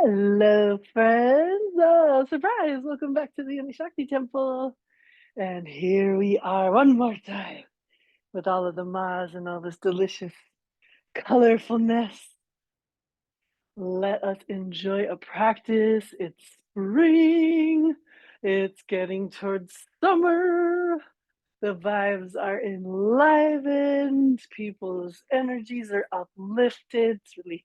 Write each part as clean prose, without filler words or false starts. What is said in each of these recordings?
Hello, friends. Oh, surprise. Welcome back to the Shakti Temple. And here we are one more time with all of the Ma's and all this delicious colorfulness. Let us enjoy a practice. It's spring. It's getting towards summer. The vibes are enlivened. People's energies are uplifted. It's really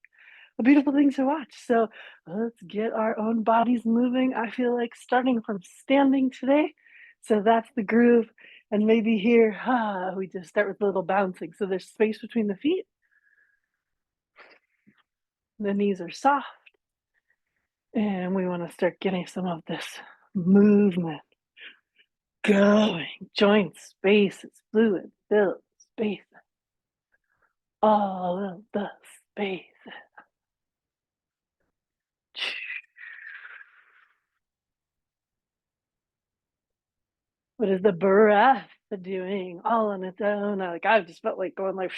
a beautiful thing to watch. So let's get our own bodies moving. I feel like starting from standing today. So that's the groove. And maybe here, we just start with a little bouncing. So there's space between the feet. The knees are soft. And we want to start getting some of this movement going. Joint spaces, fluid, filled space. All of the space. What is the breath doing all on its own? I've just felt like going like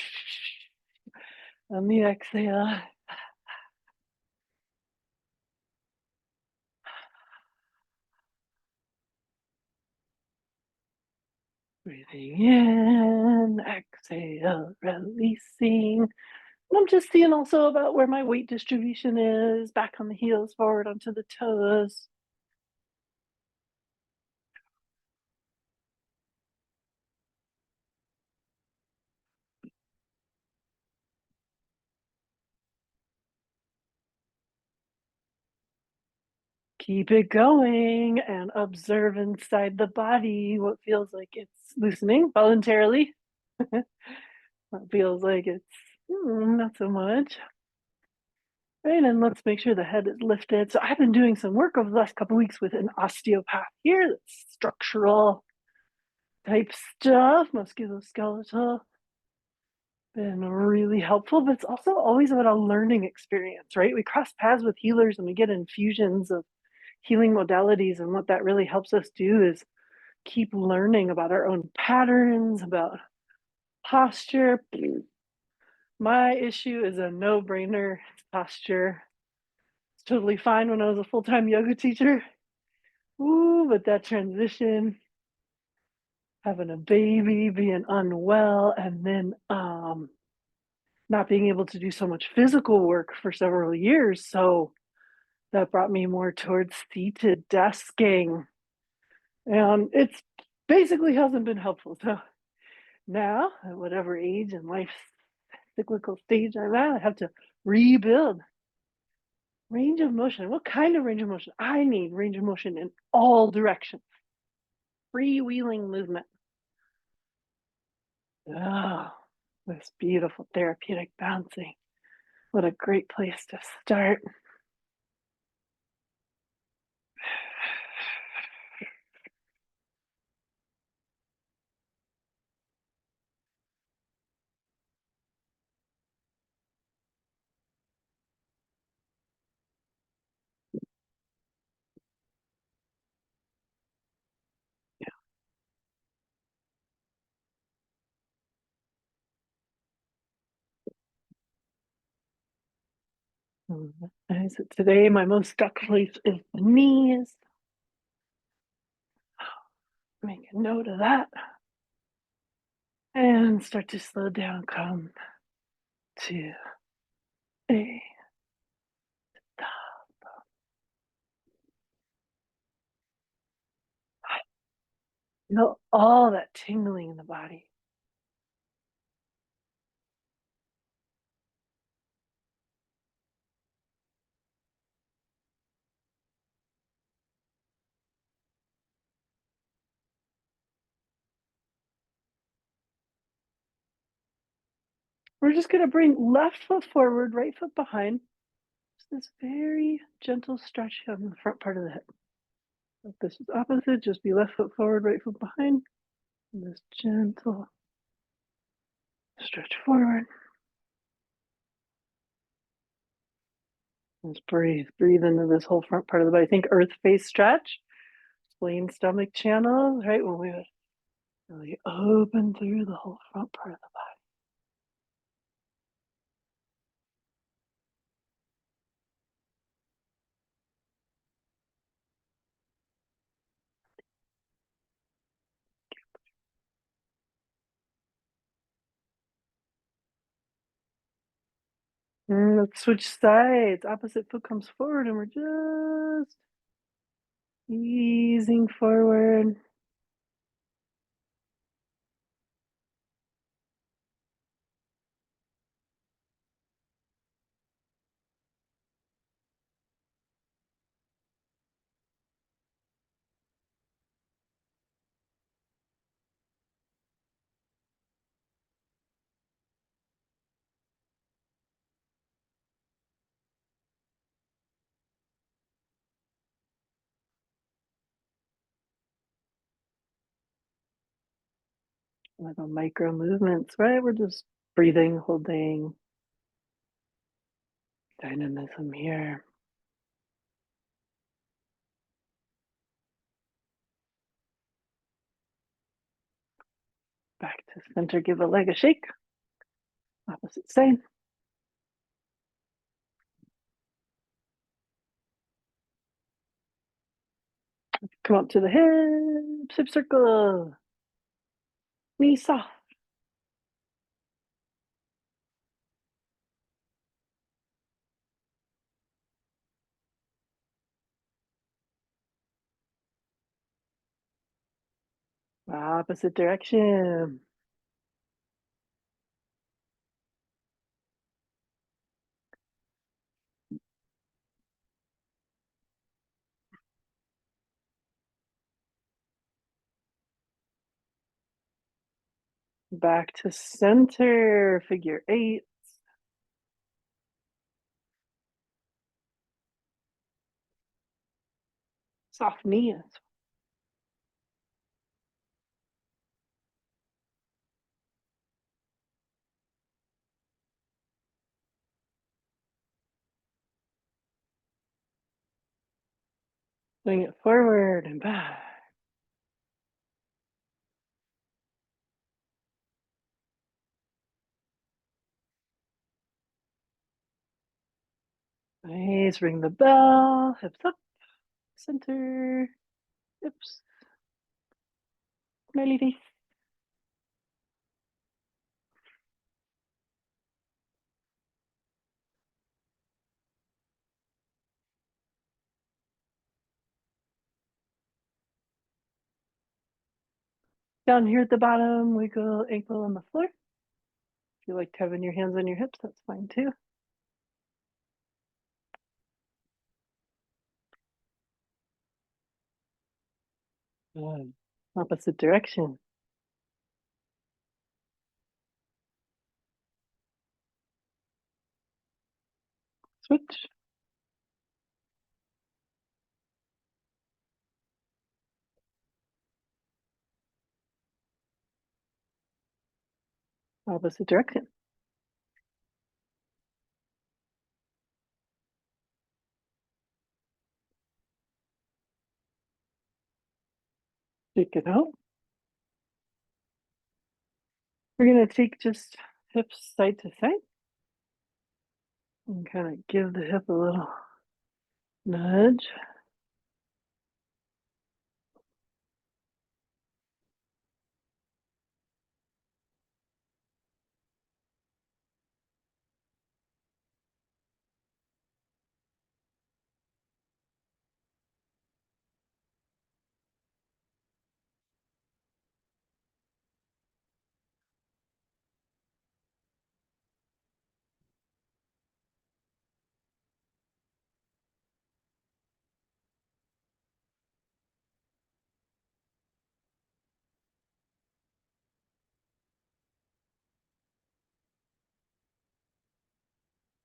on the exhale. Breathing in, exhale, releasing. And I'm just seeing also about where my weight distribution is, back on the heels, forward onto the toes. Keep it going and observe inside the body what feels like it's loosening voluntarily. What feels like it's not so much. Right, and let's make sure the head is lifted. So I've been doing some work over the last couple of weeks with an osteopath here. That's structural type stuff, musculoskeletal. Been really helpful, but it's also always about a learning experience, right? We cross paths with healers and we get infusions of healing modalities. And what that really helps us do is keep learning about our own patterns, about posture. My issue is a no-brainer. It's posture. It's totally fine when I was a full-time yoga teacher. Ooh, but that transition, having a baby, being unwell, and then not being able to do so much physical work for several years. So that brought me more towards seated desking. And it's basically hasn't been helpful. So now, at whatever age and life cyclical stage I'm at, I have to rebuild range of motion. What kind of range of motion? I need range of motion in all directions. Freewheeling movement. Oh, this beautiful therapeutic bouncing. What a great place to start. And so today, my most stuck place is the knees. Make a note of that. And start to slow down. Come to a stop. Feel all that tingling in the body. We're just going to bring left foot forward, right foot behind. Just this very gentle stretch on the front part of the hip. If this is opposite, just be left foot forward, right foot behind. And this gentle stretch forward. Just breathe. Breathe into this whole front part of the body. Think earth face stretch. Spleen stomach channels, right? When we would really open through the whole front part of the body. Let's switch sides. Opposite foot comes forward, and we're just easing forward. Little micro movements, right? We're just breathing, holding dynamism here. Back to center, give a leg a shake. Opposite side. Come up to the hips, hip circle. Knees soft. Opposite direction. Back to center, figure eight. Soft knees. Swing it forward and back. Nice, ring the bell, hips up, center, hips, smiley face. Down here at the bottom, wiggle ankle on the floor. If you like having your hands on your hips, that's fine too. Good. Opposite direction. Switch. Opposite direction. Shake it out. We're going to take just hips side to side and kind of give the hip a little nudge.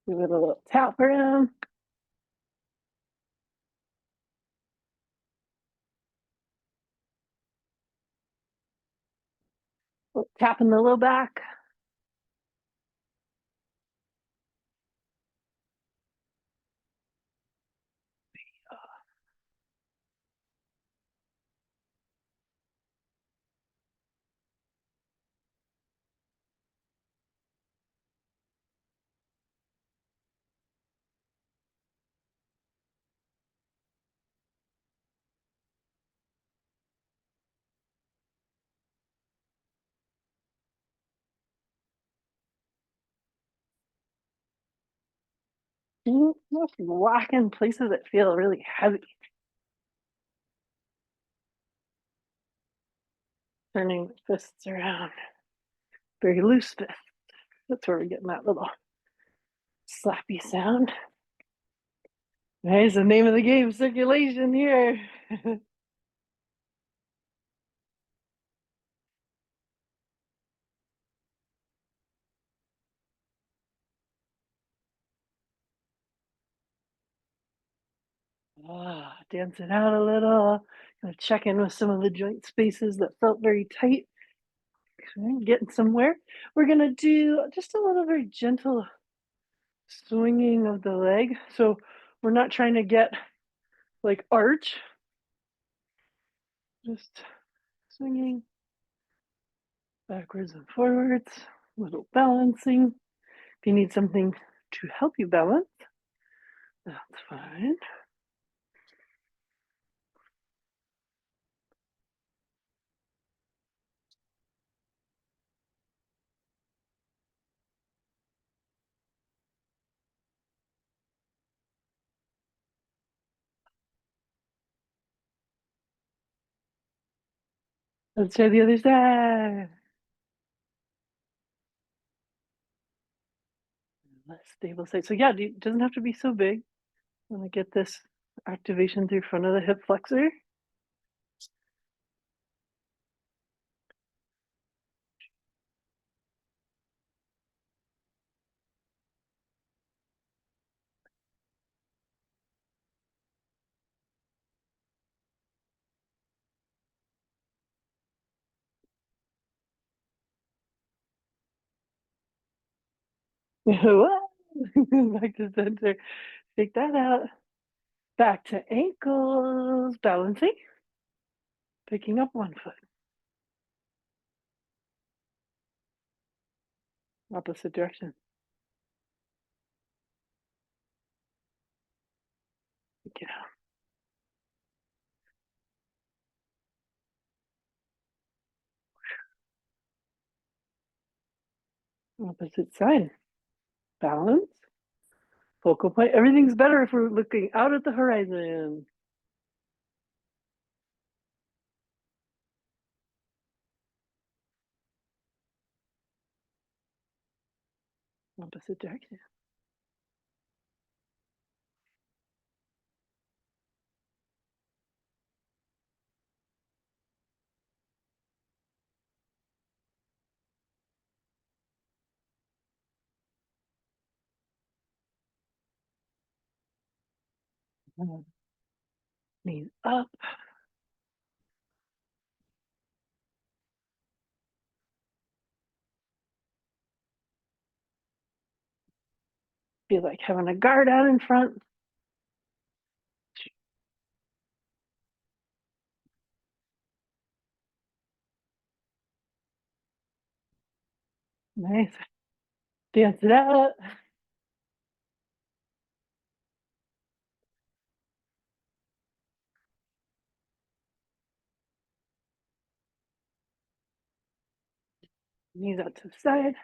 Give it a little tap around. Tap in the low back. Just walk in places that feel really heavy, turning the fists around. Very loose fist. That's where we're getting that little slappy sound. Nice, the name of the game, circulation here. Dance it out a little. Gonna check in with some of the joint spaces that felt very tight. Okay, getting somewhere. We're gonna do just a little very gentle swinging of the leg. So we're not trying to get like arch, just swinging backwards and forwards, a little balancing. If you need something to help you balance, that's fine. Let's try the other side. Less stable side. So yeah, it doesn't have to be so big. I'm gonna get this activation through front of the hip flexor. Back to center. Take that out. Back to ankles. Balancing. Picking up one foot. Opposite direction. Get out. Opposite side. Balance. Focal point. Everything's better if we're looking out at the horizon. Opposite direction. Knees up. Feel like having a guard out in front. Nice. Dance it out. Knees out to the side.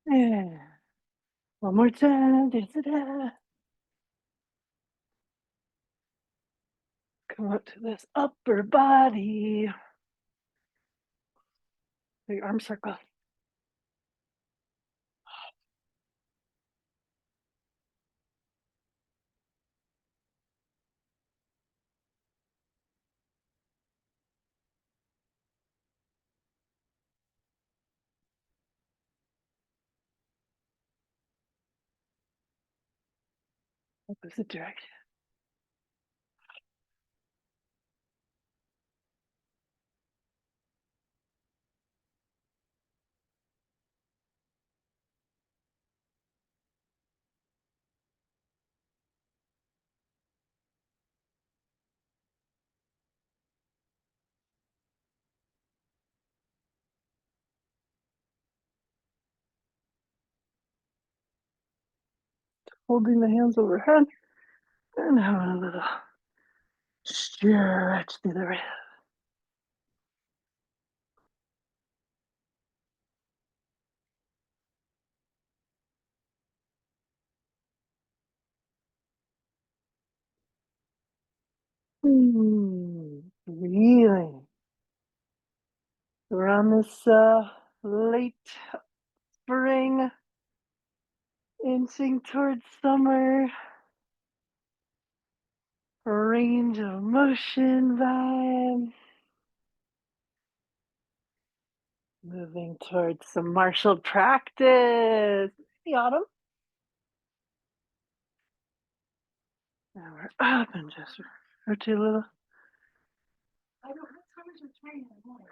Yeah. One more time. Dance it out. Come up to this upper body. The arm circle. Opposite direction. holding the hands overhead and having a little stretch through the wrist. Breathing. We're on this late spring, inching towards summer, range of motion vibe. Moving towards some martial practice. The autumn. Now we're up and just rotate a little. I don't have time to train anymore.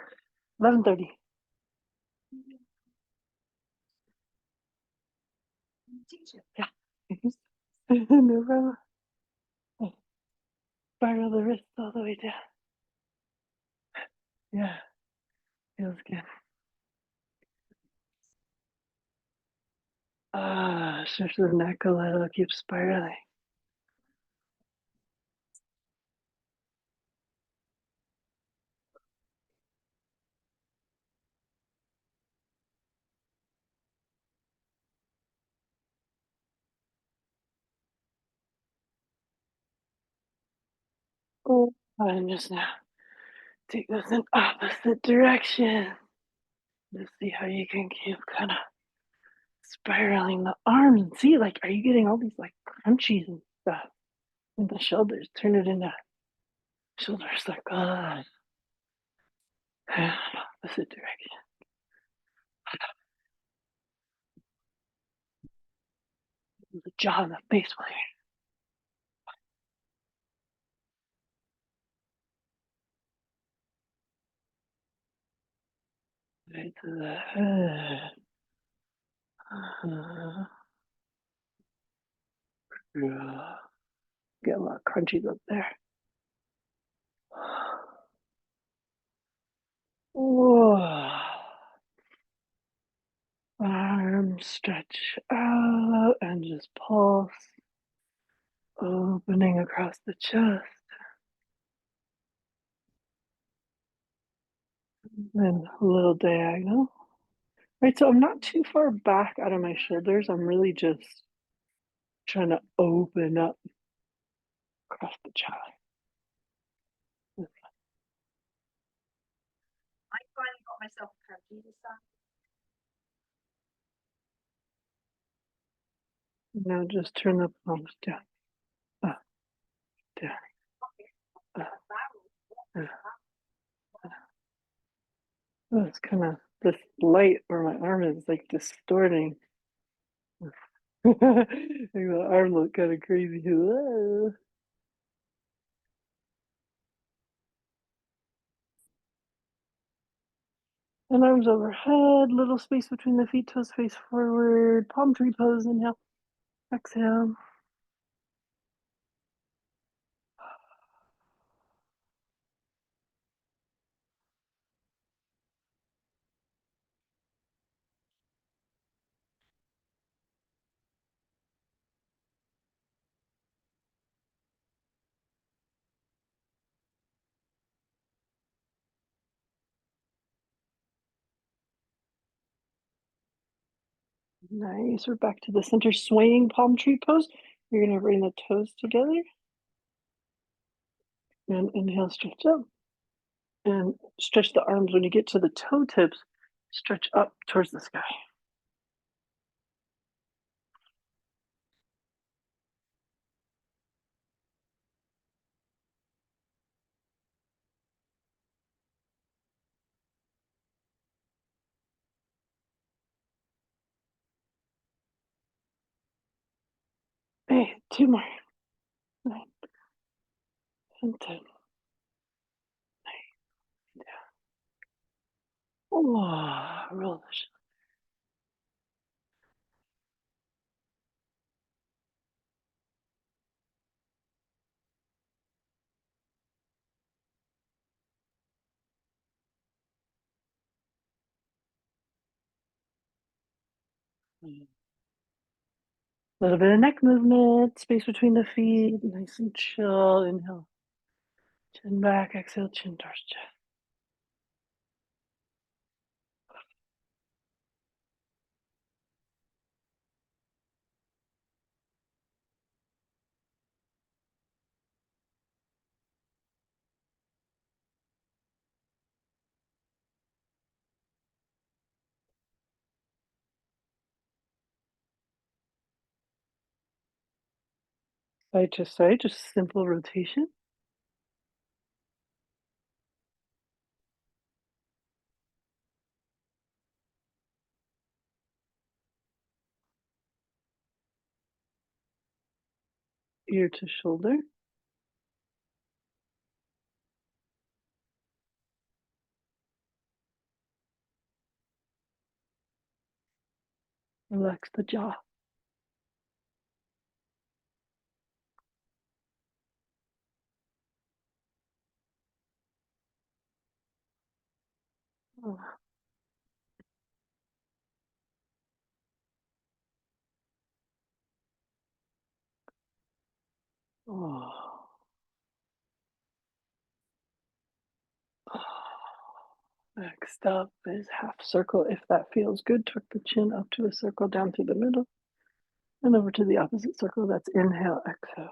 11:30. Teach it. Yeah. No problem. Spiral the wrists all the way down. Yeah, feels good. Stretch the neck a little, keep spiraling. Oh, and just now take this in opposite direction. Just see how you can keep kind of spiraling the arms and see, like, are you getting all these like crunchies and stuff in the shoulders? Turn it into shoulders like God. And opposite direction. The jaw and the face while you're right to the head. Yeah. Get a lot of crunchies up there. Whoa. Arms stretch out and just pulse, opening across the chest. And a little diagonal. Right, so I'm not too far back out of my shoulders. I'm really just trying to open up across the chest. I finally got myself a cookie this time. Now just turn the palms down, up, down, up, up. Oh, it's kind of this light where my arm is like distorting. Make the arm look kind of crazy. Whoa. And arms overhead, little space between the feet, toes face forward, palm tree pose, inhale, exhale. Nice. We're back to the center swaying palm tree pose. You're going to bring the toes together and inhale, stretch up and stretch the arms. When you get to the toe tips, stretch up towards the sky. Hey, two more. 9 and 10. Oh, roll the A little bit of neck movement, space between the feet, nice and chill. Inhale, chin back, exhale, chin towards chest. Side to side, just simple rotation. Ear to shoulder. Relax the jaw. Oh, oh, oh. Next up is half circle. If that feels good, tuck the chin up to a circle down through the middle and over to the opposite circle. That's inhale, exhale.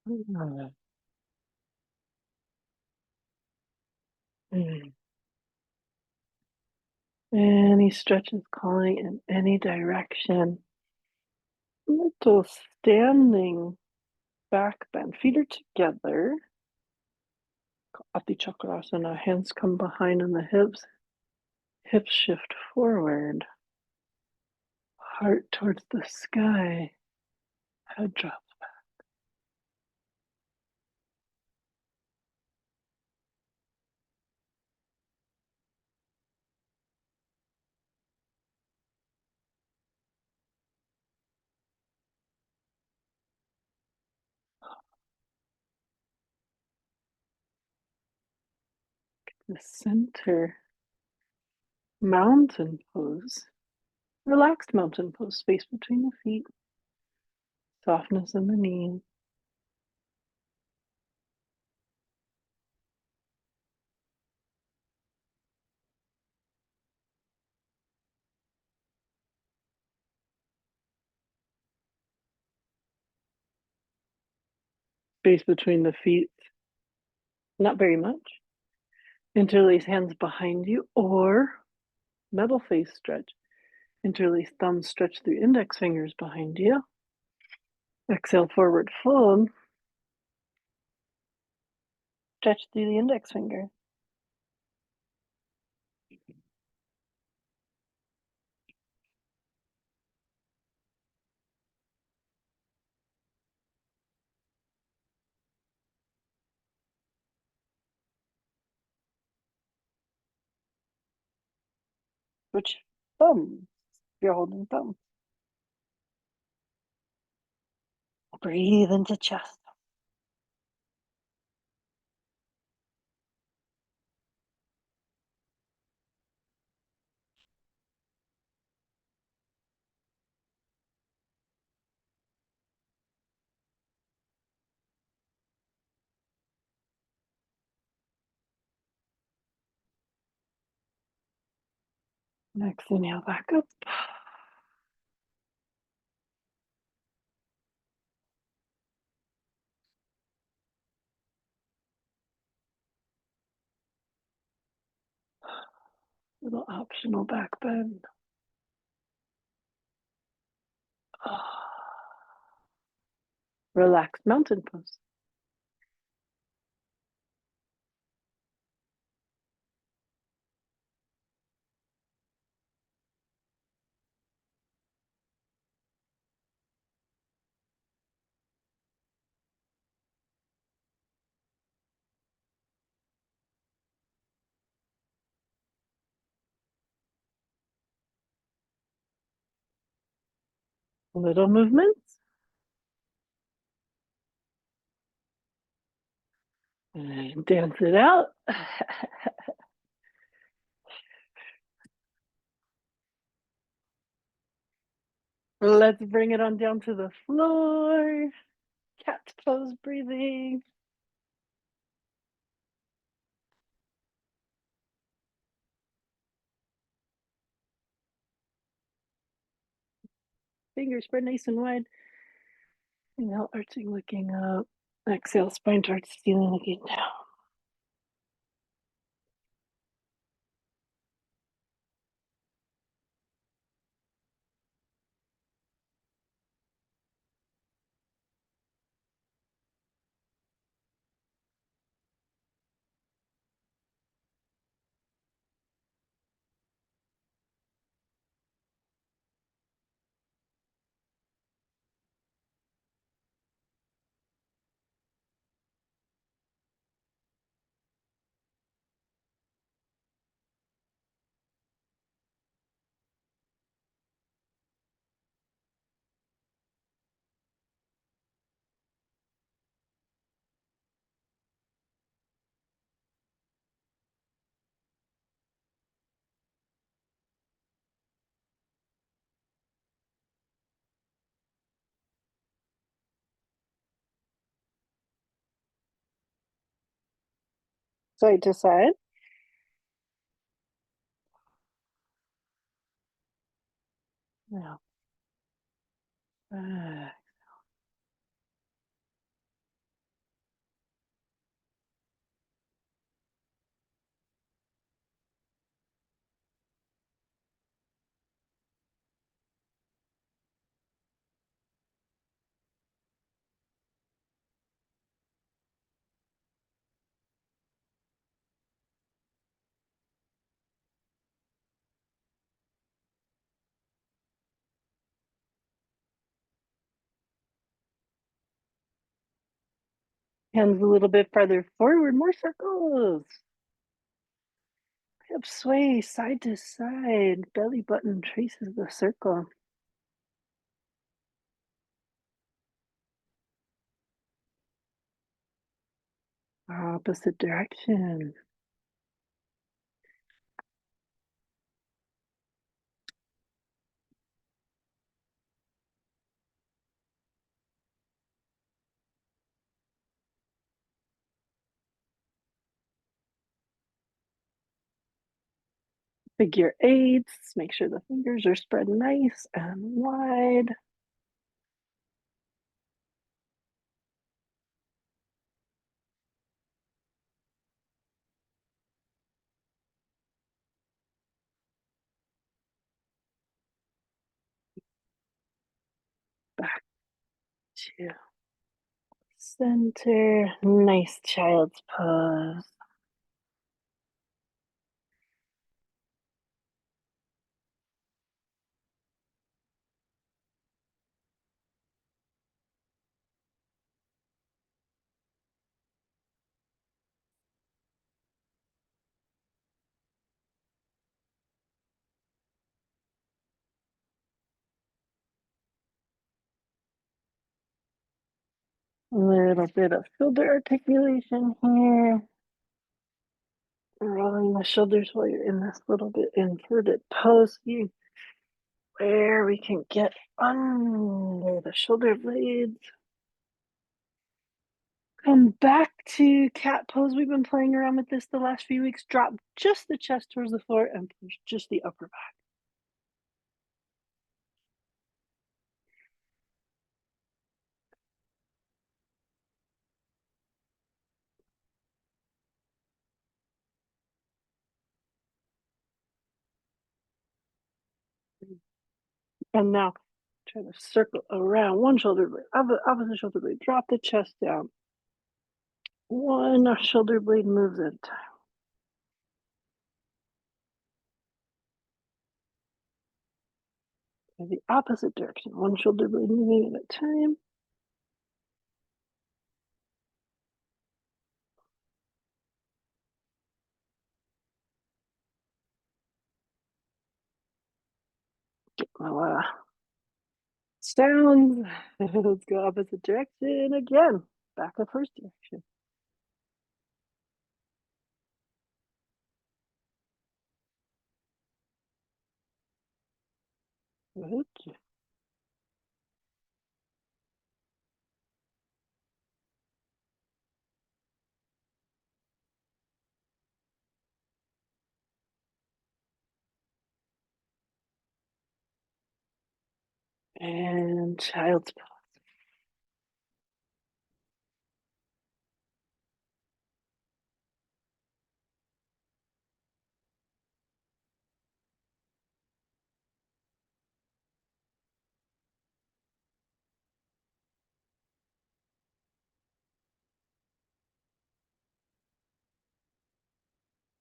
Mm. Any stretches calling in any direction. Little standing back bend. Feet are together. Ati Chakrasana. Hands come behind on the hips. Hips shift forward. Heart towards the sky. Head drops. The center. Mountain pose. Relaxed mountain pose. Space between the feet. Softness in the knees. Space between the feet. Not very much. Interlace hands behind you or metal face stretch. Interlace thumbs stretch through index fingers behind you. Exhale, forward fold. Stretch through the index finger. Switch thumbs. You're holding thumbs. Breathe into chest. Next, inhale back up. Little optional back bend. Relaxed mountain pose. Little movements. And dance it out. Let's bring it on down to the floor. Cat pose breathing. Fingers spread nice and wide. Inhale, arching, looking up. Exhale, spine towards the ceiling, looking down. Side to side. Now, hands a little bit farther forward, more circles. Hip sway side to side. Belly button traces the circle. Opposite direction. Figure eights. Make sure the fingers are spread nice and wide. Back to center. Nice child's pose. A little bit of shoulder articulation here. Rolling the shoulders while you're in this little bit inverted pose. See where we can get under the shoulder blades. Come back to cat pose. We've been playing around with this the last few weeks. Drop just the chest towards the floor and push just the upper back. And now try to circle around one shoulder blade, opposite shoulder blade. Drop the chest down. One shoulder blade moves at a time. In the opposite direction. One shoulder blade moving at a time. Get my sounds. Let's go opposite direction again. Back the first direction. Okay. And child's pose.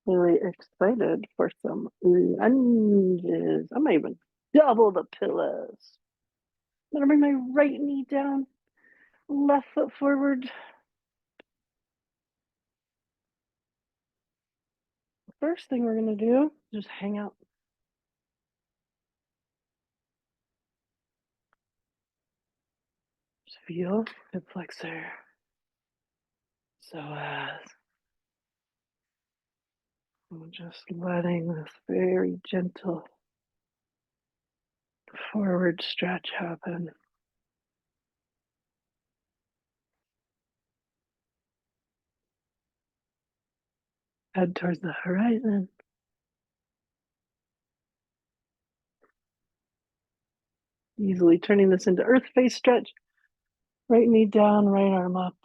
Really excited for some lunges. I might even double the pillows. I'm gonna bring my right knee down, left foot forward. First thing we're gonna do is just hang out. Just feel hip flexor. So I'm just letting this very gentle forward stretch happen. Head towards the horizon. Easily turning this into earth face stretch. Right knee down, right arm up.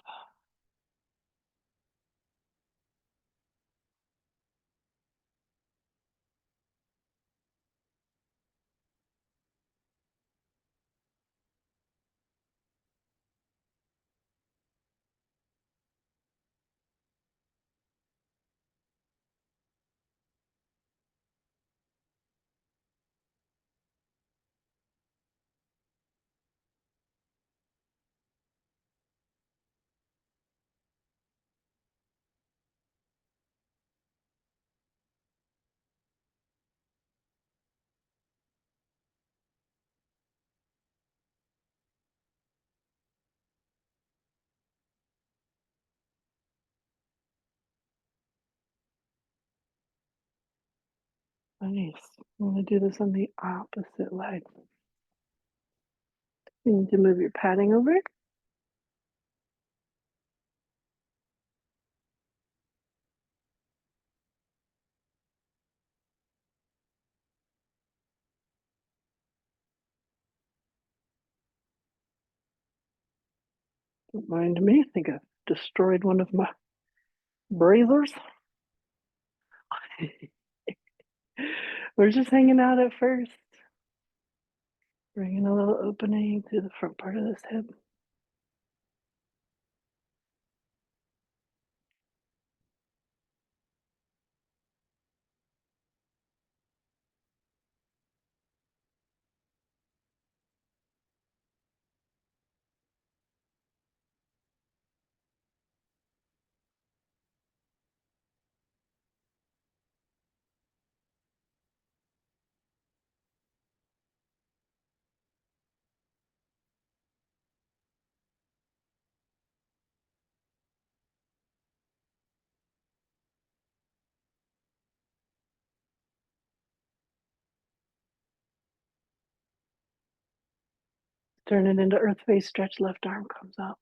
Nice. I'm going to do this on the opposite leg. You need to move your padding over. Don't mind me. I think I've destroyed one of my brazers. We're just hanging out at first. Bringing a little opening to the front part of this hip. Turn it into earth face stretch. Left arm comes up.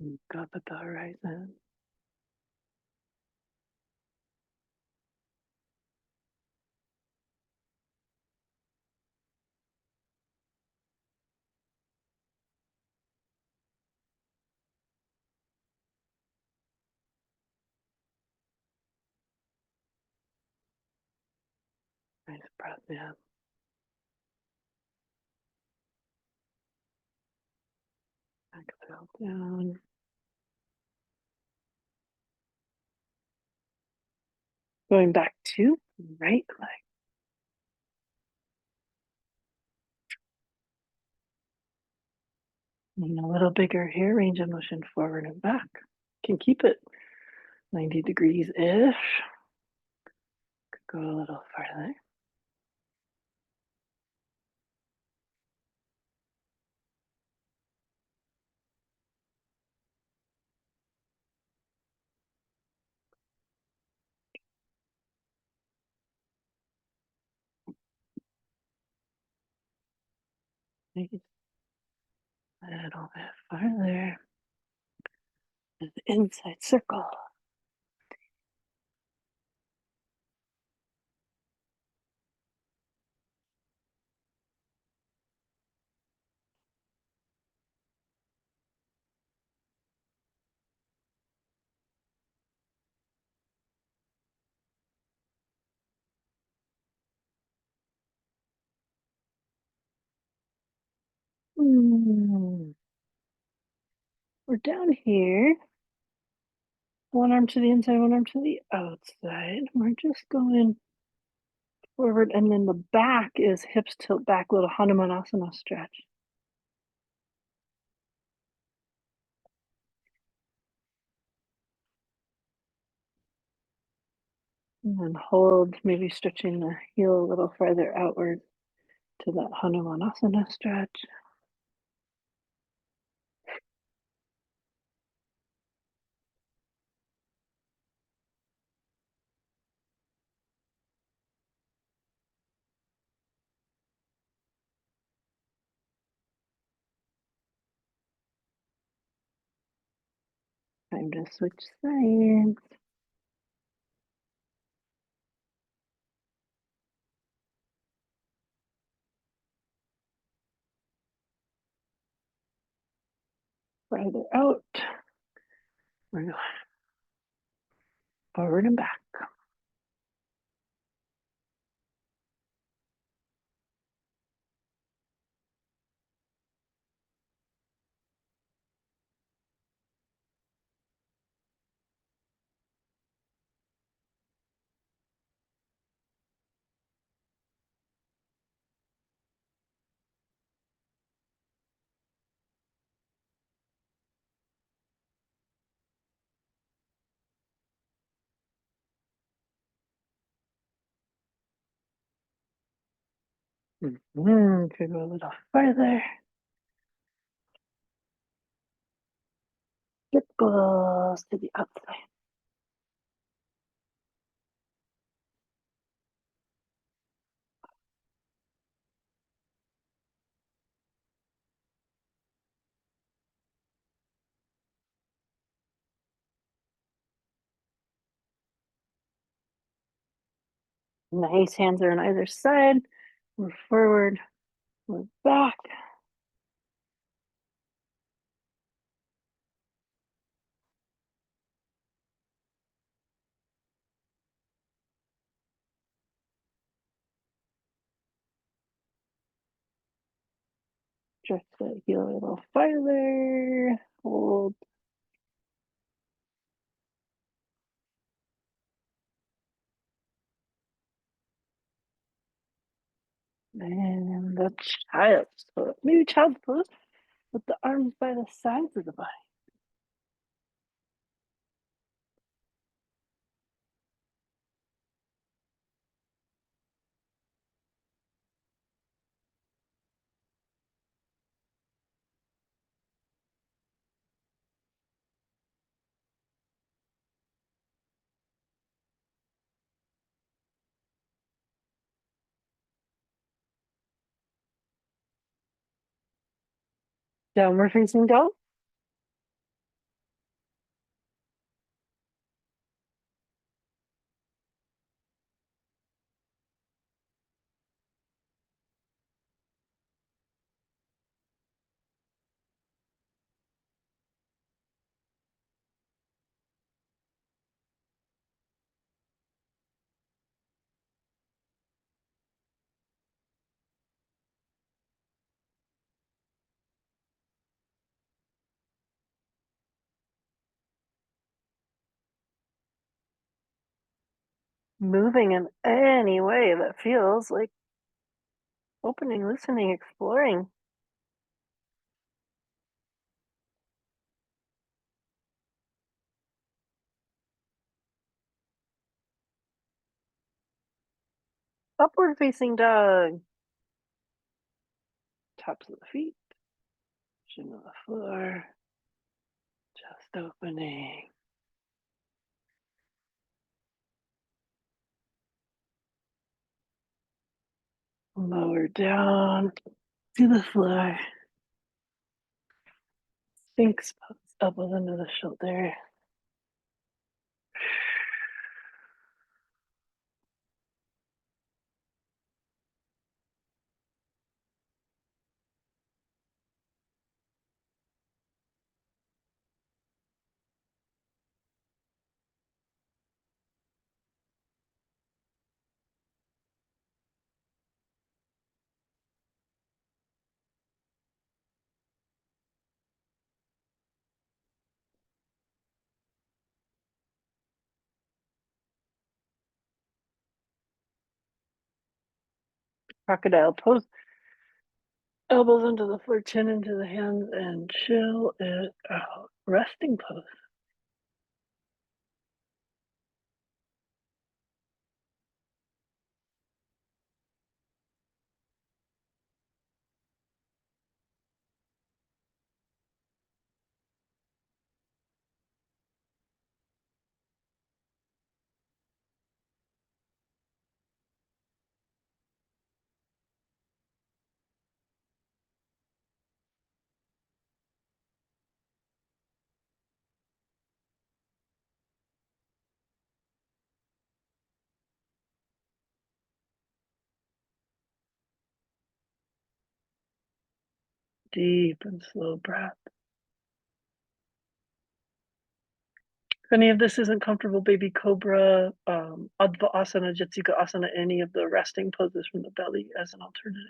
Look up at the horizon. Nice breath in. Exhale down. Going back to right leg. And a little bigger here, range of motion forward and back. Can keep it 90 degrees ish. Could go a little farther. Maybe a little bit farther. The inside circle. Mm. We're down here. One arm to the inside, one arm to the outside. We're just going forward, and then the back is hips tilt back, little Hanumanasana stretch. And then hold, maybe stretching the heel a little further outward to that Hanumanasana stretch. Time to switch sides. Farther out. We're going forward and back. Could go a little further. Circles to the outside. Nice, hands are on either side. We're forward, we're back. Stretch the heel a little farther. Hold. And the child's pose. Maybe child's pose with the arms by the sides of the body. Downward facing dog. Moving in any way that feels like opening, listening, exploring. Upward facing dog. Tops of the feet, chin on the floor, chest opening. Lower down to the floor. Sphinx pose, elbows under the shoulder. Crocodile pose. Elbows under the floor, chin into the hands, and chill it out. Resting pose. Deep and slow breath. If any of this isn't comfortable, baby cobra, Adva Asana, Jitsika Asana, any of the resting poses from the belly as an alternative.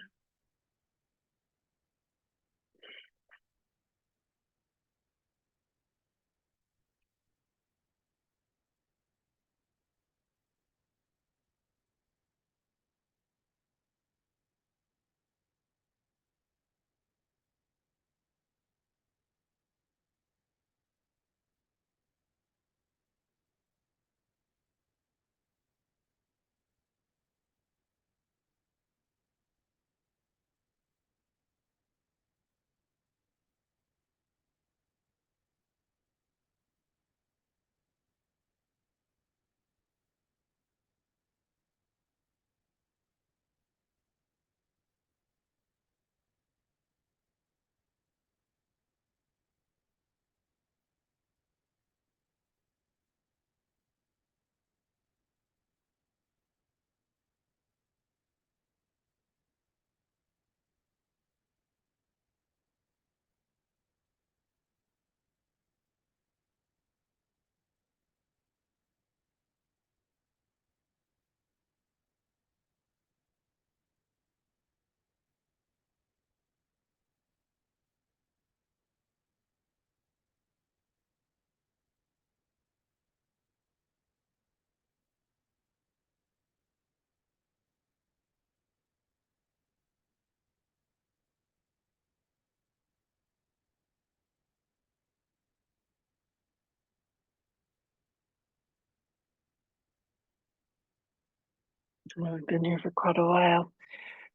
I've been here for quite a while.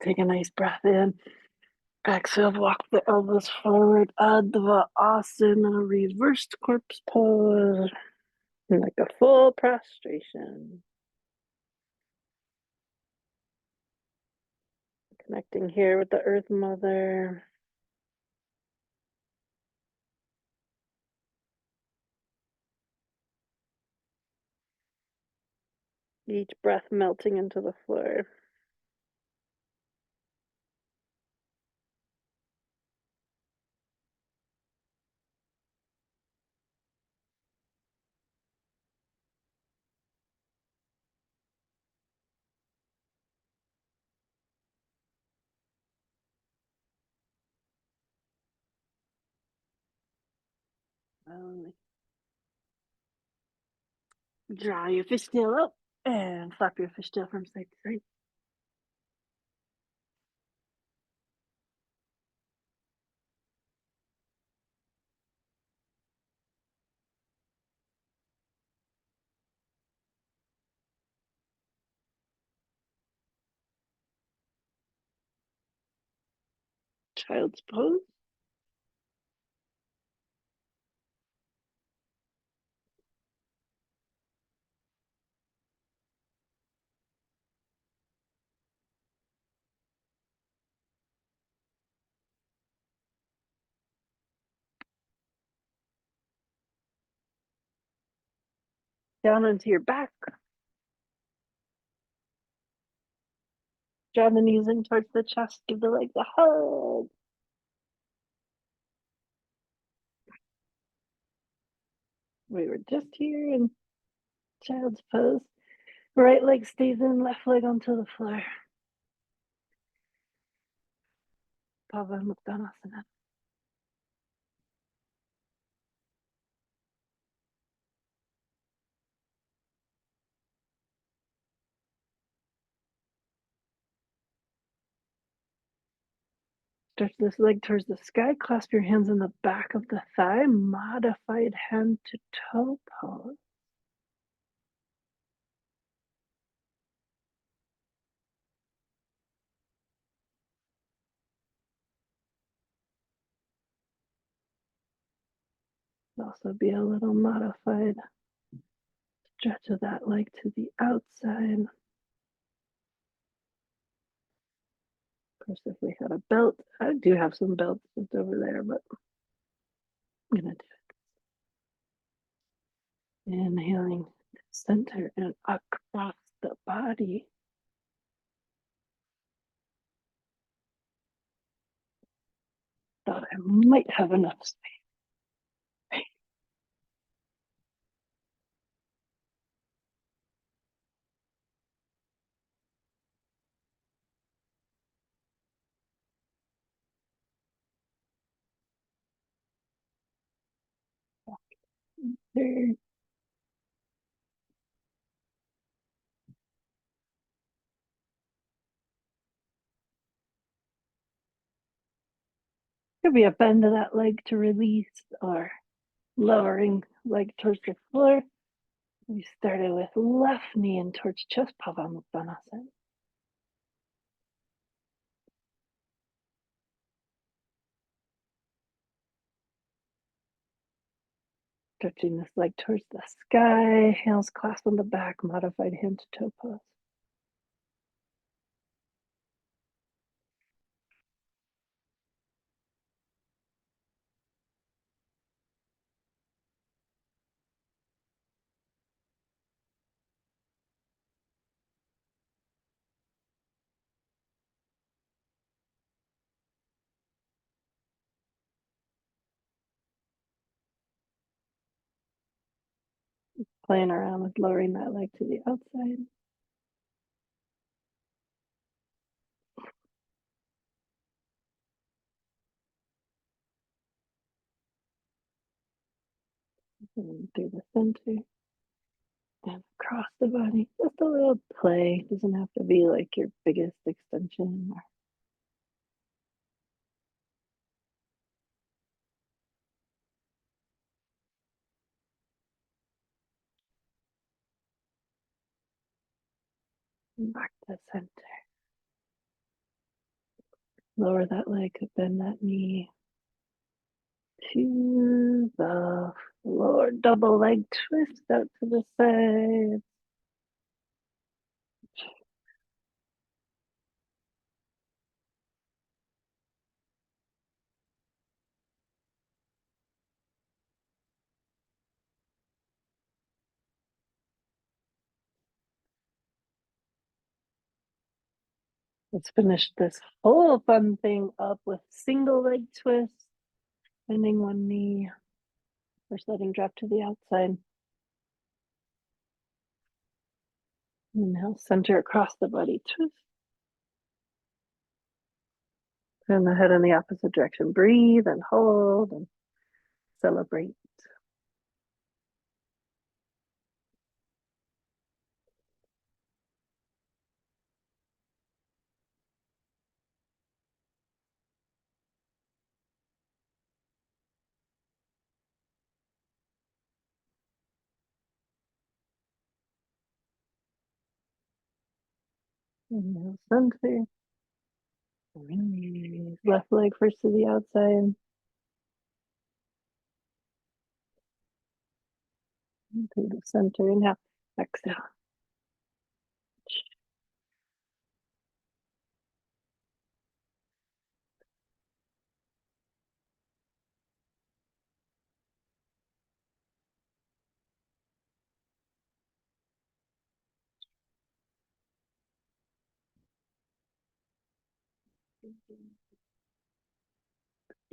Take a nice breath in. Exhale, walk the elbows forward. Adva Asana, reversed corpse pose. Like a full prostration. Connecting here with the Earth Mother. Each breath melting into the floor. Draw your fishtail up and flap your fishtail from side to side. Child's pose. Down onto your back. Draw the knees in towards the chest. Give the legs a hug. We were just here in child's pose. Right leg stays in, left leg onto the floor. Pavanmuktanasana. Stretch this leg towards the sky. Clasp your hands in the back of the thigh. Modified hand to toe pose. Also be a little modified stretch of that leg to the outside. Of course, if we had a belt, I do have some belts just over there, but I'm gonna do it. Inhaling to center and across the body. Thought I might have enough space. There. Could be a bend of that leg to release or lowering leg towards the floor. We started with left knee in towards chest, Pavanmuktanasana. Stretching this leg towards the sky, hands clasped on the back, modified hand to toe pose. Playing around with lowering that leg to the outside. And through the center and across the body. Just a little play. Doesn't have to be like your biggest extension. Back to center. Lower that leg, bend that knee to the floor. Double leg twist out to the side. Let's finish this whole fun thing up with single leg twist, bending one knee, first letting drop to the outside. Inhale, center across the body, twist. Turn the head in the opposite direction. Breathe and hold and celebrate. Inhale, center. Release. Left leg first to the outside. To the center. Inhale. Exhale.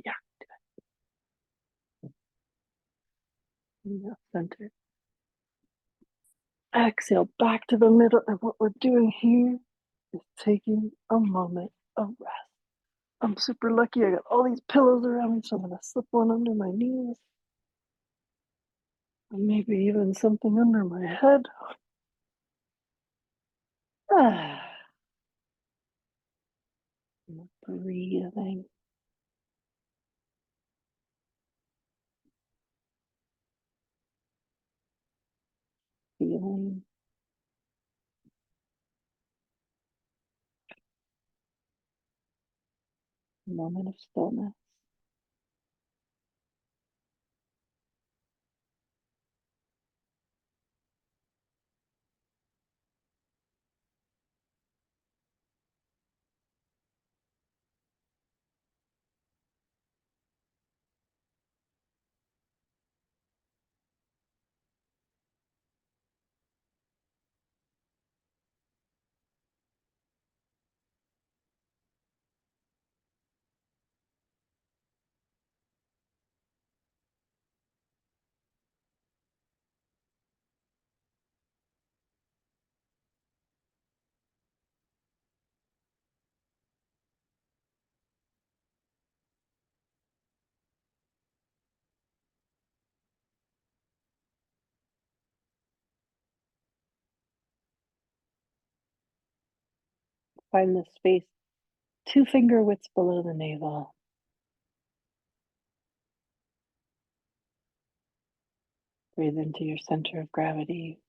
Yeah. Inhale. Center. Exhale. Back to the middle. And what we're doing here is taking a moment of rest. I'm super lucky. I got all these pillows around me, so I'm gonna slip one under my knees. And maybe even something under my head. Breathing. Feeling. Moment of stillness. Find the space 2 finger widths below the navel. Breathe into your center of gravity.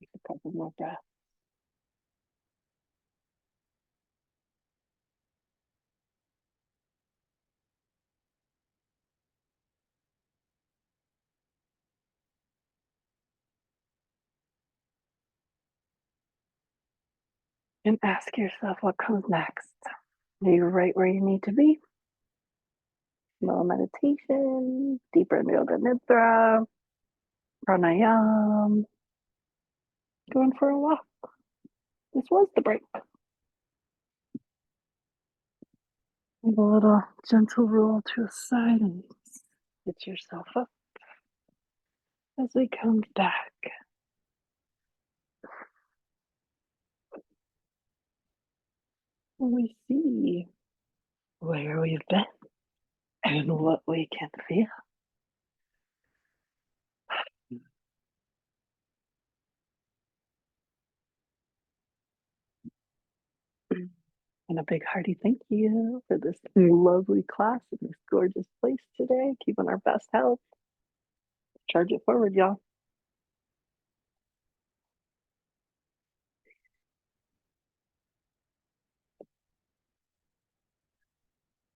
Take a couple more breaths. And ask yourself what comes next. Are you right where you need to be? Small meditation, deeper in Yoga Nidra, pranayam, going for a walk. This was the break. A little gentle roll to a side and get yourself up as we come back. We see where we've been and what we can feel. And a big hearty thank you for this lovely class in this gorgeous place today, keeping our best health. Charge it forward, y'all.